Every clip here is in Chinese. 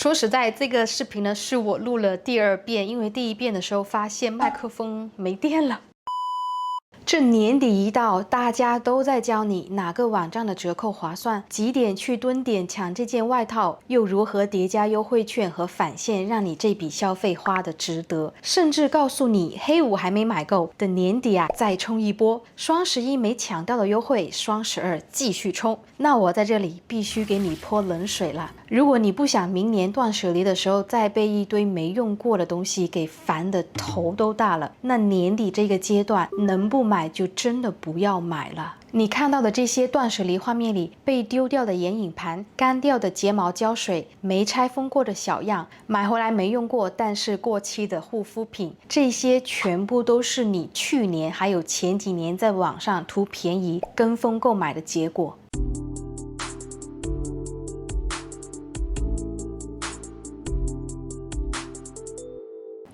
说实在，这个视频呢是我录了第2遍，因为第1遍的时候发现麦克风没电了。这年底一到，大家都在教你哪个网站的折扣划算，几点去蹲点抢这件外套，又如何叠加优惠券和返现，让你这笔消费花的值得。甚至告诉你，黑五还没买够，等年底再冲一波，双11没抢到的优惠，双12继续冲。那我在这里必须给你泼冷水了。如果你不想明年断舍离的时候再被一堆没用过的东西给烦得头都大了，那年底这个阶段能不买就真的不要买了。你看到的这些断舍离画面里，被丢掉的眼影盘、干掉的睫毛胶水、没拆封过的小样、买回来没用过但是过期的护肤品，这些全部都是你去年还有前几年在网上图便宜跟风购买的结果。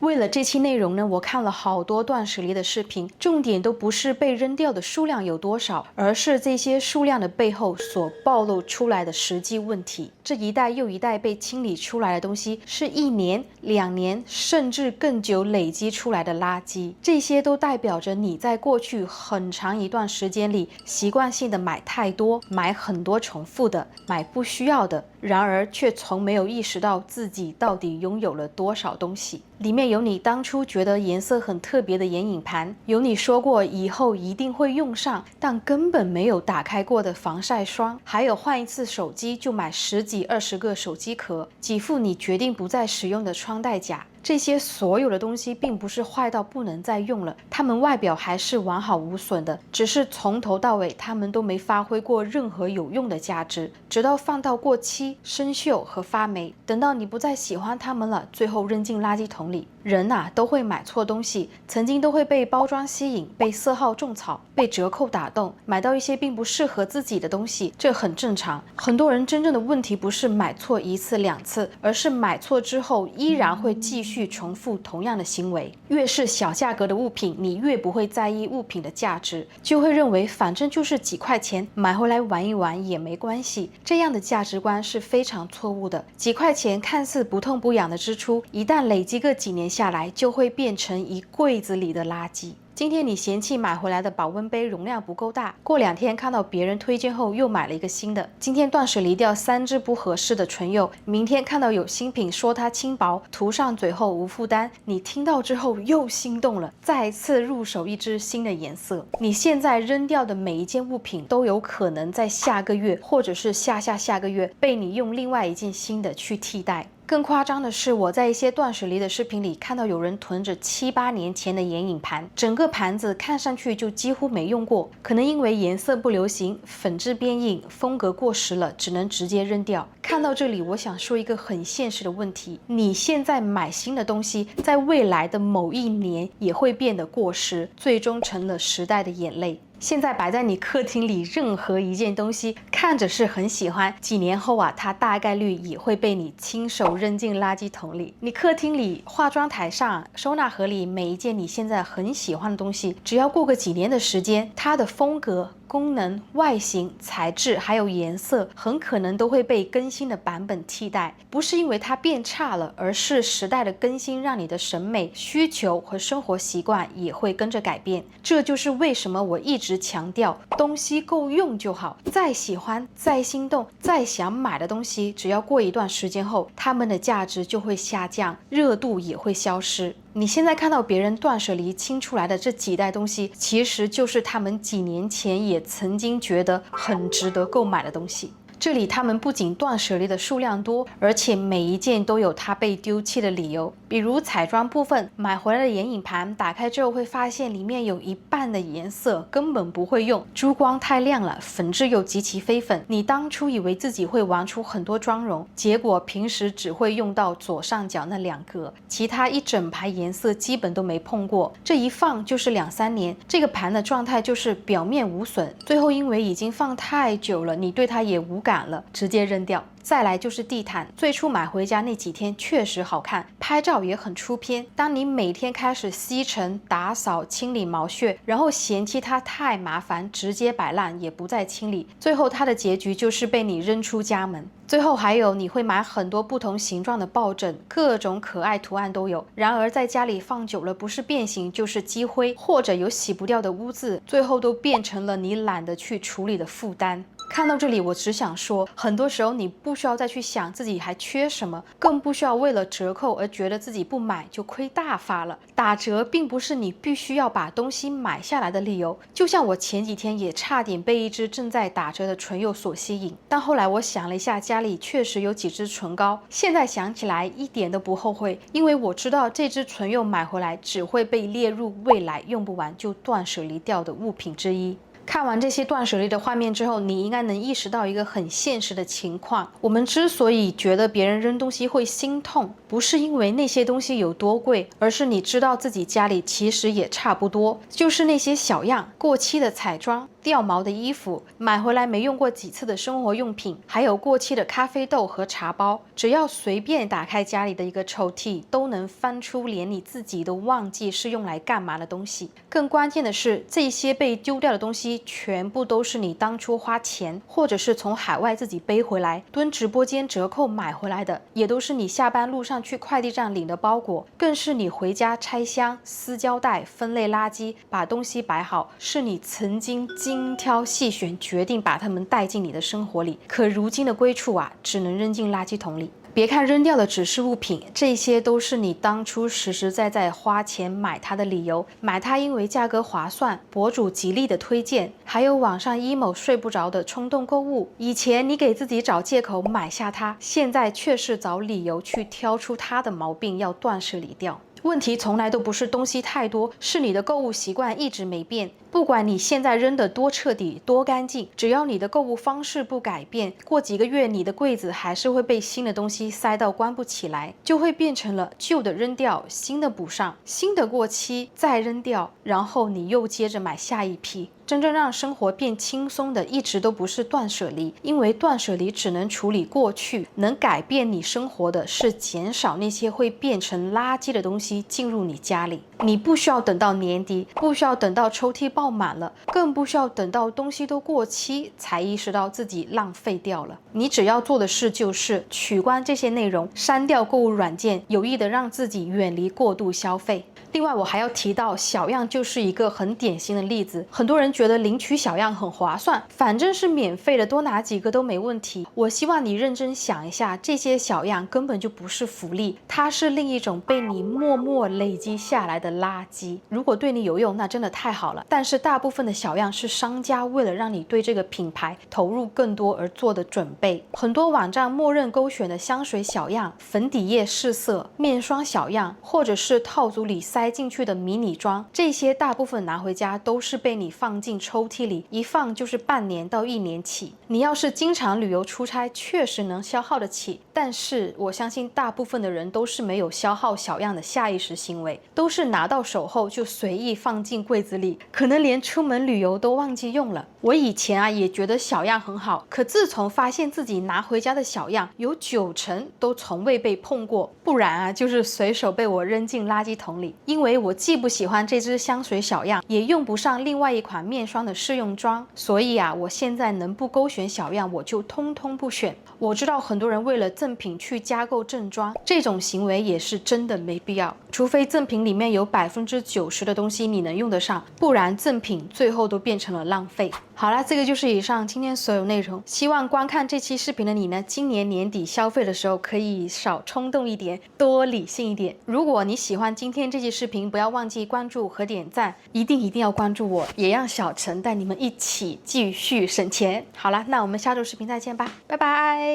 为了这期内容呢，我看了好多断舍离的视频，重点都不是被扔掉的数量有多少，而是这些数量的背后所暴露出来的实际问题。这一代又一代被清理出来的东西，是1年、2年甚至更久累积出来的垃圾。这些都代表着你在过去很长一段时间里，习惯性的买太多，买很多重复的，买不需要的，然而却从没有意识到自己到底拥有了多少东西。里面有你当初觉得颜色很特别的眼影盘，有你说过以后一定会用上但根本没有打开过的防晒霜，还有换一次手机就买10几20个手机壳，几副你决定不再使用的穿戴甲。这些所有的东西并不是坏到不能再用了，它们外表还是完好无损的，只是从头到尾它们都没发挥过任何有用的价值，直到放到过期、生锈和发霉，等到你不再喜欢它们了，最后扔进垃圾桶里。人都会买错东西，曾经都会被包装吸引，被色号种草，被折扣打动，买到一些并不适合自己的东西，这很正常。很多人真正的问题不是买错1次2次，而是买错之后依然会继续重复同样的行为。越是小价格的物品，你越不会在意物品的价值，就会认为反正就是几块钱，买回来玩一玩也没关系。这样的价值观是非常错误的。几块钱看似不痛不痒的支出，一旦累积个几年下来，就会变成一柜子里的垃圾。今天你嫌弃买回来的保温杯容量不够大，过2天看到别人推荐后又买了一个新的。今天断舍离掉3支不合适的唇釉，明天看到有新品说它轻薄，涂上嘴后无负担，你听到之后又心动了，再次入手一支新的颜色。你现在扔掉的每一件物品都有可能在下个月或者是下下下个月被你用另外一件新的去替代。更夸张的是，我在一些断舍离的视频里看到有人囤着7、8年前的眼影盘，整个盘子看上去就几乎没用过，可能因为颜色不流行、粉质变硬、风格过时了，只能直接扔掉。看到这里，我想说一个很现实的问题：你现在买新的东西，在未来的某一年也会变得过时，最终成了时代的眼泪。现在摆在你客厅里任何一件东西，看着是很喜欢，几年后它大概率也会被你亲手扔进垃圾桶里。你客厅里、化妆台上、收纳盒里每一件你现在很喜欢的东西，只要过个几年的时间，它的风格、功能、外形、材质还有颜色很可能都会被更新的版本替代，不是因为它变差了，而是时代的更新让你的审美需求和生活习惯也会跟着改变。这就是为什么我一直强调东西够用就好，再喜欢、再心动、再想买的东西，只要过一段时间后，它们的价值就会下降，热度也会消失。你现在看到别人断舍离清出来的这几袋东西，其实就是他们几年前也曾经觉得很值得购买的东西。这里他们不仅断舍离的数量多，而且每一件都有它被丢弃的理由。比如彩妆部分，买回来的眼影盘打开之后会发现里面有1半的颜色根本不会用，珠光太亮了，粉质又极其飞粉。你当初以为自己会玩出很多妆容，结果平时只会用到左上角那2格，其他一整排颜色基本都没碰过。这一放就是2、3年，这个盘的状态就是表面无损，最后因为已经放太久了，你对它也无敢了，直接扔掉。再来就是地毯，最初买回家那几天确实好看，拍照也很出片。当你每天开始吸尘、打扫、清理毛屑，然后嫌弃它太麻烦，直接摆烂也不再清理，最后它的结局就是被你扔出家门。最后还有你会买很多不同形状的抱枕，各种可爱图案都有，然而在家里放久了，不是变形就是积灰，或者有洗不掉的污渍，最后都变成了你懒得去处理的负担。看到这里，我只想说，很多时候你不需要再去想自己还缺什么，更不需要为了折扣而觉得自己不买就亏大发了。打折并不是你必须要把东西买下来的理由。就像我前几天也差点被一支正在打折的唇釉所吸引，但后来我想了一下，家里确实有几支唇膏，现在想起来一点都不后悔，因为我知道这支唇釉买回来只会被列入未来用不完就断舍离掉的物品之一。看完这些断舍离的画面之后，你应该能意识到一个很现实的情况：我们之所以觉得别人扔东西会心痛，不是因为那些东西有多贵，而是你知道自己家里其实也差不多，就是那些小样、过期的彩妆、掉毛的衣服、买回来没用过几次的生活用品，还有过期的咖啡豆和茶包，只要随便打开家里的一个抽屉，都能翻出连你自己都忘记是用来干嘛的东西。更关键的是，这些被丢掉的东西全部都是你当初花钱，或者是从海外自己背回来，蹲直播间折扣买回来的，也都是你下班路上去快递站领的包裹，更是你回家拆箱、撕胶带、分类垃圾，把东西摆好，是你曾经精挑细选决定把它们带进你的生活里，可如今的归处啊，只能扔进垃圾桶里。别看扔掉的只是物品，这些都是你当初实实在在花钱买它的理由。买它因为价格划算，博主极力的推荐，还有网上 emo 睡不着的冲动购物。以前你给自己找借口买下它，现在却是找理由去挑出它的毛病，要断舍离掉。问题从来都不是东西太多，是你的购物习惯一直没变。不管你现在扔得多彻底、多干净，只要你的购物方式不改变，过几个月你的柜子还是会被新的东西塞到关不起来，就会变成了旧的扔掉，新的补上，新的过期再扔掉，然后你又接着买下一批。真正让生活变轻松的一直都不是断舍离，因为断舍离只能处理过去，能改变你生活的是减少那些会变成垃圾的东西进入你家里。你不需要等到年底，不需要等到抽屉爆满了，更不需要等到东西都过期才意识到自己浪费掉了。你只要做的事就是取关这些内容，删掉购物软件，有意的让自己远离过度消费。另外我还要提到，小样就是一个很典型的例子。很多人觉得领取小样很划算，反正是免费的，多拿几个都没问题。我希望你认真想一下，这些小样根本就不是福利，它是另一种被你默默累积下来的垃圾。如果对你有用，那真的太好了，但是大部分的小样是商家为了让你对这个品牌投入更多而做的准备。很多网站默认勾选的香水小样、粉底液试色、面霜小样，或者是套组里塞进去的迷你装，这些大部分拿回家都是被你放进抽屉里，一放就是半年到1年起。你要是经常旅游出差，确实能消耗得起，但是我相信大部分的人都是没有消耗小样的下意识行为，都是拿到手后就随意放进柜子里，可能连出门旅游都忘记用了。我以前也觉得小样很好，可自从发现自己拿回家的小样有90%都从未被碰过，不然就是随手被我扔进垃圾桶里。因为我既不喜欢这支香水小样，也用不上另外一款面霜的试用装，所以我现在能不勾选小样我就通通不选。我知道很多人为了赠品去加购正装，这种行为也是真的没必要，除非赠品里面有90%的东西你能用得上，不然赠品最后都变成了浪费。好了，这个就是以上今天所有内容。希望观看这期视频的你呢，今年年底消费的时候可以少冲动一点，多理性一点。如果你喜欢今天这期视频，不要忘记关注和点赞，一定要关注我，也让小陈带你们一起继续省钱。好了，那我们下周视频再见吧，拜拜。